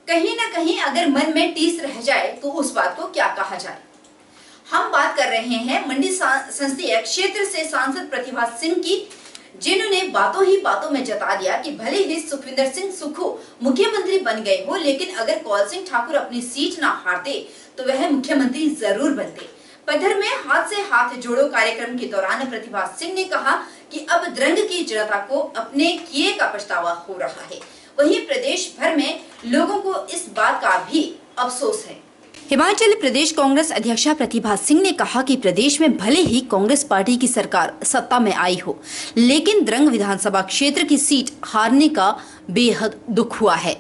कहीं ना कहीं अगर मन में टीस रह जाए तो उस बात को क्या कहा जाए। हम बात कर रहे हैं मंडी संसदीय क्षेत्र से सांसद प्रतिभा सिंह की, जिन्होंने बातों ही बातों में जता दिया कि भले ही सुखविंदर सिंह सुक्खू मुख्यमंत्री बन गए हो, लेकिन अगर कौल सिंह ठाकुर अपनी सीट ना हारते तो वह मुख्यमंत्री जरूर बनते। पद्धर में हाथ से हाथ जोड़ो कार्यक्रम के दौरान प्रतिभा सिंह ने कहा कि अब द्रंग की जनता को अपने किए का पछतावा हो रहा है। वहीं प्रदेश भर में लोगों को इस बात का भी अफसोस है। हिमाचल प्रदेश कांग्रेस अध्यक्षा प्रतिभा सिंह ने कहा कि प्रदेश में भले ही कांग्रेस पार्टी की सरकार सत्ता में आई हो, लेकिन द्रंग विधानसभा क्षेत्र की सीट हारने का बेहद दुख हुआ है।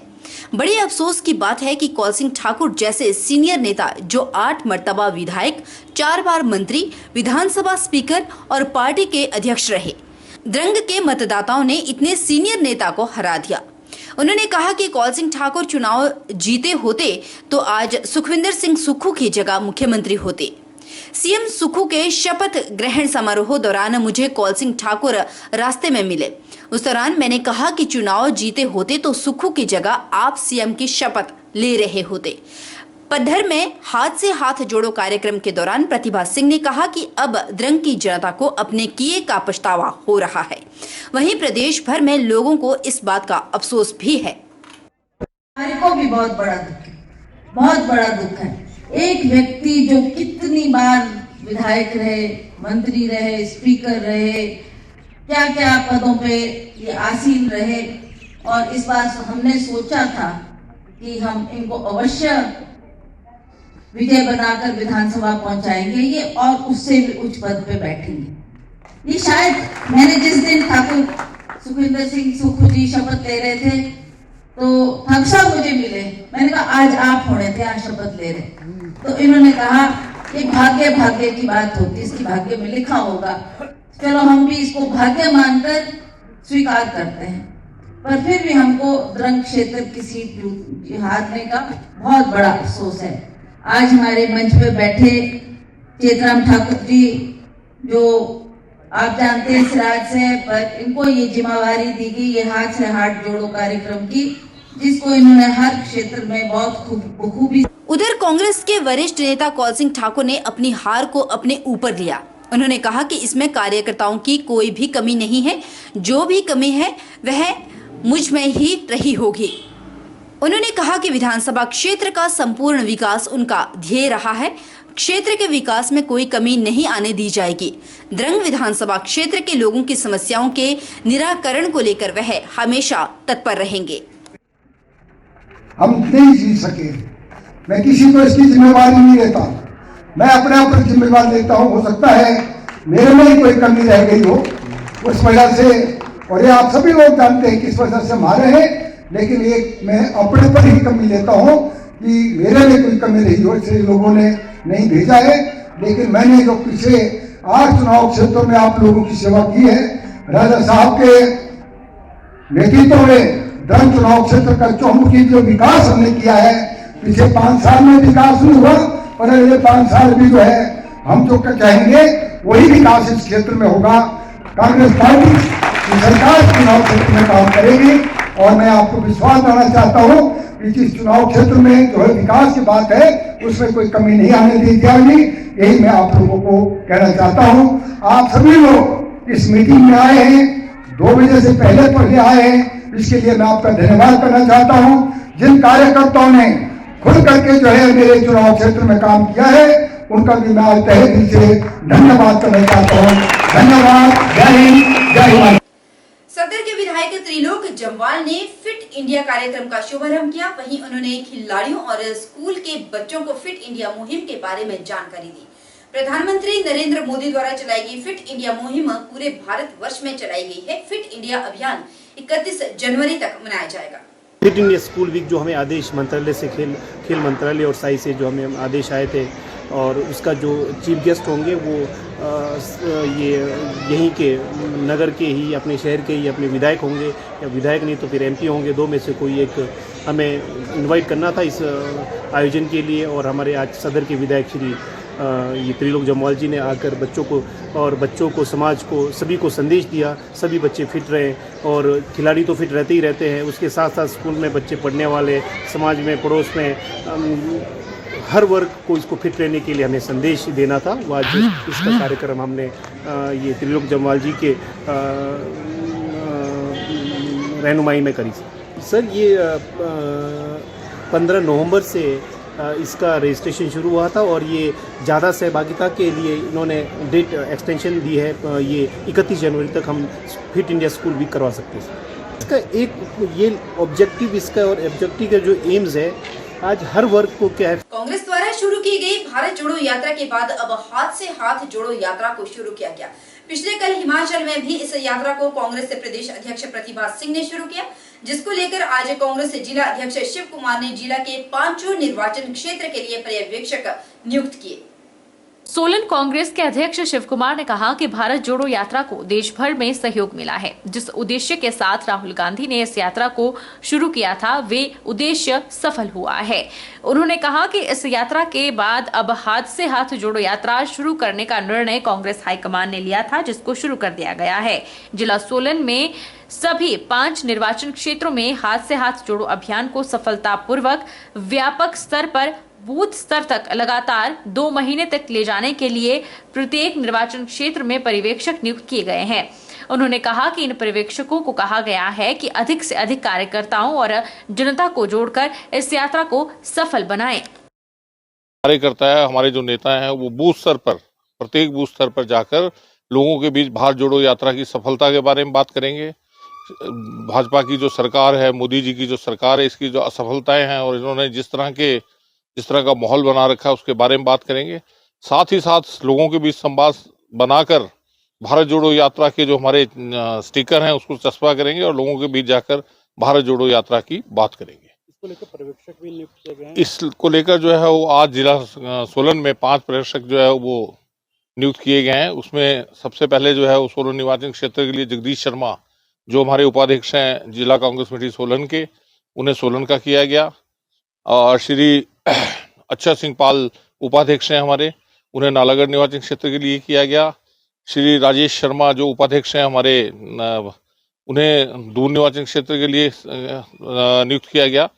बड़े अफसोस की बात है कि कौल सिंह ठाकुर जैसे सीनियर नेता, जो 8 मर्तबा विधायक, 4 बार मंत्री, विधानसभा स्पीकर और पार्टी के अध्यक्ष रहे, द्रंग के मतदाताओं ने इतने सीनियर नेता को हरा दिया। उन्होंने कहा कि कौल सिंह ठाकुर चुनाव जीते होते तो आज सुखविंदर सिंह सुक्खू की जगह मुख्यमंत्री होते। सीएम सुक्खू के शपथ ग्रहण समारोह दौरान मुझे कौल सिंह ठाकुर रास्ते में मिले। उस दौरान मैंने कहा कि चुनाव जीते होते तो सुक्खू की जगह आप सीएम की शपथ ले रहे होते। पद्धर में हाथ से हाथ जोड़ो कार्यक्रम के दौरान प्रतिभा सिंह ने कहा कि अब द्रंग की जनता को अपने किए का पछतावा हो रहा है। वहीं प्रदेश भर में लोगों को इस बात का अफसोस भी है। हमारे को भी बहुत बड़ा दुख है, बहुत बड़ा दुख है। एक व्यक्ति जो कितनी बार विधायक रहे, मंत्री रहे, स्पीकर रहे, क्या क्या पदों पे ये आसीन रहे, और इस बार हमने सोचा था कि हम इनको अवश्य विजय बनाकर विधानसभा पहुंचाएंगे ये, और उससे भी उच्च पद पे बैठेंगे। ये शायद मैंने जिस दिन ठाकुर सुखविंदर सिंह सुक्खू जी शपथ ले रहे थे तो हक्सा मुझे मिले, मैंने कहा आज आप होने थे, आज शपथ ले रहे। तो इन्होंने कहा कि भाग्य भाग्य की बात होती, इसकी भाग्य में लिखा होगा। चलो हम भी इसको भाग्य मानकर स्वीकार करते हैं, पर फिर भी हमको द्रंग क्षेत्र की सीट हारने का बहुत बड़ा अफसोस है। आज हमारे मंच पे बैठे चेतराम ठाकुर जी, जो आप जानते हैं सिराज से, पर इनको ये जिम्मेवारी दी गई ये हाथ से हाथ जोड़ो कार्यक्रम की, जिसको इन्होंने हर क्षेत्र में बहुत खूबी। उधर कांग्रेस के वरिष्ठ नेता कौल सिंह ठाकुर ने अपनी हार को अपने ऊपर लिया। उन्होंने कहा कि इसमें कार्यकर्ताओं की कोई भी कमी नहीं है, जो भी कमी है वह मुझ में ही रही होगी। उन्होंने कहा कि विधानसभा क्षेत्र का संपूर्ण विकास उनका ध्येय रहा है। क्षेत्र के विकास में कोई कमी नहीं आने दी जाएगी। द्रंग विधानसभा क्षेत्र के लोगों की समस्याओं के निराकरण को लेकर वह हमेशा तत्पर रहेंगे। हम नहीं जीत सके, मैं किसी को इसकी जिम्मेवारी नहीं लेता, मैं अपने ऊपर जिम्मेवार लेता हूँ। हो सकता है मेरे में ही कोई कमी रह गई हो उस वजह से, और ये आप सभी लोग जानते हैं किस वजह से हमारे हैं, लेकिन एक मैं अपने पर ही कमी लेता हूँ कि मेरे में कोई कमी रही हो, इसलिए लोगों ने नहीं भेजा है। लेकिन मैंने जो पिछले 8 चुनाव क्षेत्रों में आप लोगों की सेवा की है, राजा साहब के नेतृत्व में द्रंग चुनाव क्षेत्र का चौमुखी जो विकास हमने किया है, पिछले 5 साल में विकास नहीं हुआ, पर अगले 5 साल भी जो है हम जो चाहेंगे वही विकास इस क्षेत्र में होगा। कांग्रेस पार्टी की सरकार चुनाव क्षेत्र में काम करेगी, और मैं आपको विश्वास देना चाहता हूँ कि जिस चुनाव क्षेत्र में जो है विकास की बात है उसमें कोई कमी नहीं आने दी जाएगी। यही मैं आप लोगों को कहना चाहता हूँ। आप सभी लोग इस मीटिंग में आए हैं, 2 बजे से पहले आए हैं, इसके लिए मैं आपका धन्यवाद करना चाहता हूँ। जिन कार्यकर्ताओं ने खुद करके जो है मेरे चुनाव क्षेत्र में काम किया है, उनका भी मैं आज तहे दिल से धन्यवाद करना चाहता हूँ। धन्यवाद, जय हिंद, जय हिमाचल। सदर के विधायक त्रिलोक जम्वाल ने फिट इंडिया कार्यक्रम का शुभारंभ किया। वहीं उन्होंने खिलाड़ियों और स्कूल के बच्चों को फिट इंडिया मुहिम के बारे में जानकारी दी। प्रधानमंत्री नरेंद्र मोदी द्वारा चलाई गई फिट इंडिया मुहिम पूरे भारतवर्ष में चलाई गई है। फिट इंडिया अभियान 31 जनवरी तक मनाया जाएगा। फिट इंडिया स्कूल वीक जो हमें आदेश मंत्रालय से खेल मंत्रालय और साई से जो हमें आदेश आए थे, और उसका जो चीफ गेस्ट होंगे वो ये यहीं के नगर के ही, अपने शहर के ही अपने विधायक होंगे, या विधायक नहीं तो फिर एमपी होंगे, 2 में से कोई एक हमें इनवाइट करना था इस आयोजन के लिए। और हमारे आज सदर के विधायक श्री ये त्रिलोक जम्वाल जी ने आकर बच्चों को समाज को सभी को संदेश दिया। सभी बच्चे फिट रहे और खिलाड़ी तो फिट रहते ही रहते हैं, उसके साथ साथ स्कूल में बच्चे पढ़ने वाले, समाज में, पड़ोस में हर वर्ग को इसको फिट रहने के लिए हमें संदेश देना था। वो आज इसका कार्यक्रम हमने ये त्रिलोक जम्वाल जी के रहनुमाई में करी। सर ये 15 नवंबर से इसका रजिस्ट्रेशन शुरू हुआ था और ये ज़्यादा सहभागिता के लिए इन्होंने डेट एक्सटेंशन दी है। ये 31 जनवरी तक हम फिट इंडिया स्कूल वीक करवा सकते हैं। इसका एक ये ऑब्जेक्टिव इसका और ऑब्जेक्टिव का जो एम्स है, आज हर वर्ग को क्या है। कांग्रेस द्वारा शुरू की गई भारत जोड़ो यात्रा के बाद अब हाथ से हाथ जोड़ो यात्रा को शुरू किया गया। पिछले कल हिमाचल में भी इस यात्रा को कांग्रेस से प्रदेश अध्यक्ष प्रतिभा सिंह ने शुरू किया, जिसको लेकर आज कांग्रेस जिला अध्यक्ष शिव कुमार ने जिला के 5 निर्वाचन क्षेत्र के लिए पर्यवेक्षक नियुक्त किए। सोलन कांग्रेस के अध्यक्ष शिव कुमार ने कहा कि भारत जोड़ो यात्रा को देश भर में सहयोग मिला है। जिस उद्देश्य के साथ राहुल गांधी ने इस यात्रा को शुरू किया था, वे उद्देश्य सफल हुआ है। उन्होंने कहा कि इस यात्रा के बाद अब हाथ से हाथ जोड़ो यात्रा शुरू करने का निर्णय कांग्रेस हाईकमान ने लिया था, जिसको शुरू कर दिया गया है। जिला सोलन में सभी 5 निर्वाचन क्षेत्रों में हाथ से हाथ जोड़ो अभियान को सफलतापूर्वक व्यापक स्तर पर बूथ स्तर तक लगातार 2 महीने तक ले जाने के लिए प्रत्येक निर्वाचन क्षेत्र में पर्यवेक्षक नियुक्त किए गए हैं। उन्होंने कहा कि इन पर्यवेक्षकों को कहा गया है कि अधिक से अधिक कार्यकर्ताओं और जनता को जोड़कर इस यात्रा को सफल बनाएं। कार्यकर्ता है, हमारे जो नेता हैं वो बूथ स्तर पर, प्रत्येक बूथ स्तर पर जाकर लोगों के बीच भारत जोड़ो यात्रा की सफलता के बारे में बात करेंगे। भाजपा की जो सरकार है, मोदी जी की जो सरकार है, इसकी जो असफलताएं हैं और इन्होंने जिस तरह का माहौल बना रखा है उसके बारे में बात करेंगे। साथ ही साथ लोगों के बीच संवाद बनाकर भारत जोड़ो यात्रा के जो हमारे स्टिकर हैं उसको चस्पा करेंगे और लोगों के बीच जाकर भारत जोड़ो यात्रा की बात करेंगे। इसको लेकर पर्यवेक्षक भी नियुक्त किए गए हैं। इसको लेकर जो है वो आज जिला सोलन में 5 पर्यवेक्षक जो है वो नियुक्त किए गए हैं। उसमें सबसे पहले जो है वो सोलन निर्वाचन क्षेत्र के लिए जगदीश शर्मा जो हमारे उपाध्यक्ष हैं जिला कांग्रेस कमेटी सोलन के, उन्हें सोलन का किया गया। और श्री अच्छा सिंह पाल उपाध्यक्ष हैं हमारे, उन्हें नालागढ़ निर्वाचन क्षेत्र के लिए किया गया। श्री राजेश शर्मा जो उपाध्यक्ष हैं हमारे, उन्हें दूर निर्वाचन क्षेत्र के लिए नियुक्त किया गया।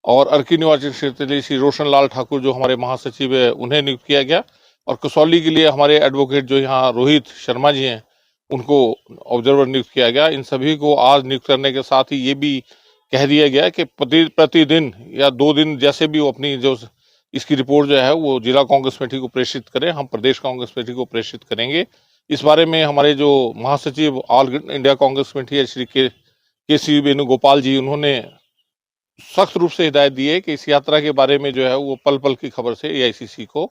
और अर्की निर्वाचन क्षेत्र के लिए श्री रोशन लाल ठाकुर जो हमारे महासचिव है, उन्हें नियुक्त किया गया। और कसौली के लिए हमारे एडवोकेट जो यहाँ रोहित शर्मा जी हैं, उनको ऑब्जर्वर नियुक्त किया गया। इन सभी को आज नियुक्त करने के साथ ही ये भी कह दिया गया कि प्रतिदिन या 2 दिन जैसे भी वो अपनी जो इसकी रिपोर्ट जो है वो जिला कांग्रेस कमेटी को प्रेषित करें, हम प्रदेश कांग्रेस कमेटी को प्रेषित करेंगे। इस बारे में हमारे जो महासचिव ऑल इंडिया कांग्रेस कमेटी है श्री के सी वेणुगोपाल जी, उन्होंने सख्त रूप से हिदायत दी है कि इस यात्रा के बारे में जो है वो पल पल की खबर से AICC को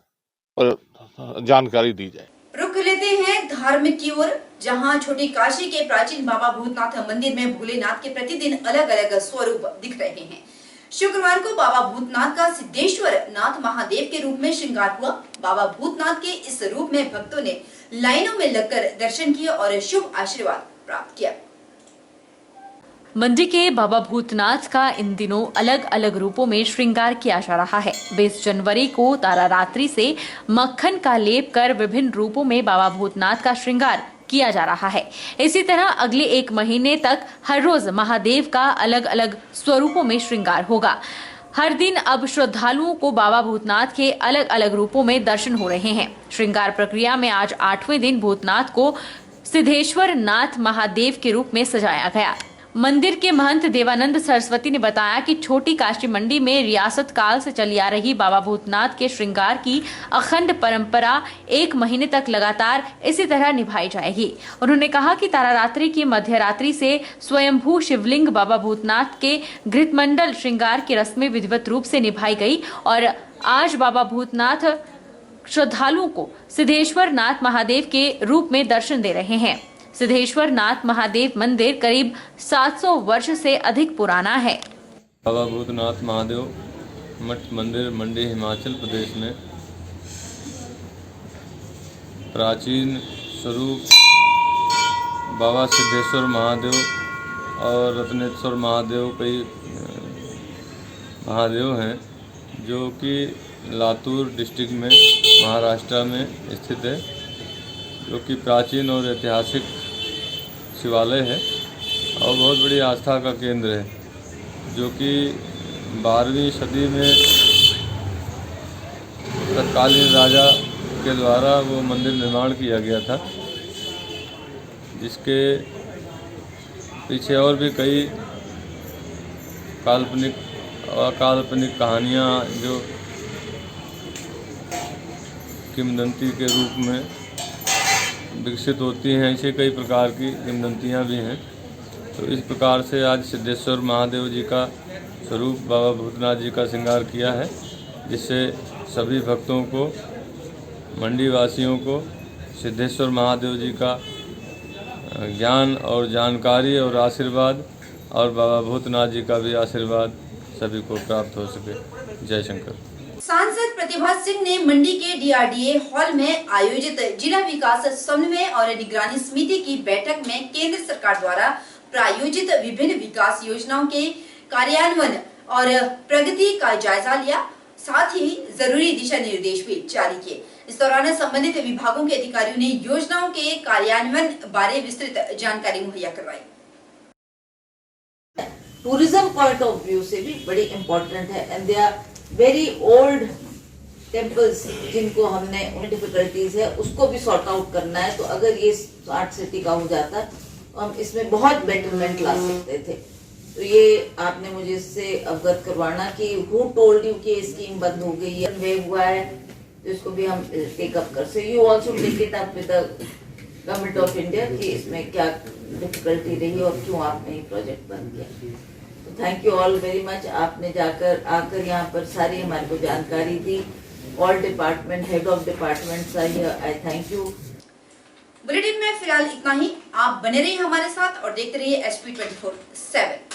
जानकारी दी जाए। रुख लेते हैं धार्मिक की ओर, जहां छोटी काशी के प्राचीन बाबा भूतनाथ मंदिर में भोलेनाथ के प्रतिदिन अलग अलग स्वरूप दिख रहे हैं। शुक्रवार को बाबा भूतनाथ का सिद्धेश्वर नाथ महादेव के रूप में श्रृंगार हुआ। बाबा भूतनाथ के इस रूप में भक्तों ने लाइनों में लगकर दर्शन किए और शुभ आशीर्वाद प्राप्त किया। मंडी के बाबा भूतनाथ का इन दिनों अलग अलग रूपों में श्रृंगार किया जा रहा है। 20 जनवरी को तारा रात्रि से मक्खन का लेप कर विभिन्न रूपों में बाबा भूतनाथ का श्रृंगार किया जा रहा है। इसी तरह अगले 1 महीने तक हर रोज महादेव का अलग अलग स्वरूपों में श्रृंगार होगा। हर दिन अब श्रद्धालुओं को बाबा भूतनाथ के अलग अलग रूपों में दर्शन हो रहे हैं। श्रृंगार प्रक्रिया में आज 8वें दिन भूतनाथ को सिद्धेश्वर नाथ महादेव के रूप में सजाया गया। मंदिर के महंत देवानंद सरस्वती ने बताया कि छोटी काशी मंडी में रियासत काल से चली आ रही बाबा भूतनाथ के श्रृंगार की अखंड परंपरा 1 महीने तक लगातार इसी तरह निभाई जाएगी। उन्होंने कहा कि तारारात्रि की मध्यरात्रि से स्वयंभू शिवलिंग बाबा भूतनाथ के घृतमंडल श्रृंगार की रस्में विधिवत रूप से निभाई गई और आज बाबा भूतनाथ श्रद्धालुओं को सिद्धेश्वर नाथ महादेव के रूप में दर्शन दे रहे हैं। सिद्धेश्वर नाथ महादेव मंदिर करीब 700 वर्ष से अधिक पुराना है। बाबा भूतनाथ महादेव मठ मंदिर मंडी हिमाचल प्रदेश में प्राचीन स्वरूप बाबा सिद्धेश्वर महादेव और रत्नेश्वर महादेव कई महादेव हैं जो कि लातूर डिस्ट्रिक्ट में महाराष्ट्र में स्थित है, जो कि प्राचीन और ऐतिहासिक शिवालय है और बहुत बड़ी आस्था का केंद्र है, जो कि 12वीं सदी में तत्कालीन राजा के द्वारा वो मंदिर निर्माण किया गया था, जिसके पीछे और भी कई काल्पनिक और अकाल्पनिक कहानियाँ जो किंवदंती के रूप में विकसित होती हैं, ऐसे कई प्रकार की किंवदंतियाँ भी हैं। तो इस प्रकार से आज सिद्धेश्वर महादेव जी का स्वरूप बाबा भूतनाथ जी का श्रृंगार किया है, जिससे सभी भक्तों को, मंडी वासियों को सिद्धेश्वर महादेव जी का ज्ञान और जानकारी और आशीर्वाद और बाबा भूतनाथ जी का भी आशीर्वाद सभी को प्राप्त हो सके। जय शंकर। सांसद प्रतिभा सिंह ने मंडी के DRDA हॉल में आयोजित जिला विकास समन्वय और निगरानी समिति की बैठक में केंद्र सरकार द्वारा प्रायोजित विभिन्न विकास योजनाओं के कार्यान्वयन और प्रगति का जायजा लिया, साथ ही जरूरी दिशा निर्देश भी जारी किए। इस दौरान संबंधित विभागों के अधिकारियों ने योजनाओं के कार्यान्वयन बारे विस्तृत जानकारी मुहैया करवाई। टूरिज्म पॉइंट ऑफ व्यू से भी बड़ी इम्पोर्टेंट है and they are very old temples जिनको हमने डिफिकल्टीज है उसको भी सॉर्ट आउट करना है। तो अगर ये स्मार्ट सिटी का हो जाता तो हम इसमें बहुत बेटरमेंट ला सकते थे। तो ये आपने मुझे इससे अवगत करवाना कि हु टोल्ड यू कि स्कीम बंद हो गई है, वे हुआ है, तो इसको भी हम टेक अप कर so you also take it up with the government of India कि इसमें क्या डिफिकल्टी रही और क्यों आपने ये प्रोजेक्ट बंद किया। तो thank you all very much. आपने आकर यहाँ पर सारी हमारे को जानकारी दी। All department, head of departments are here, I thank you. Bulletin में फिलहाल इतना ही। आप बने रहिए हमारे साथ और देखते रहिए SP 24/7।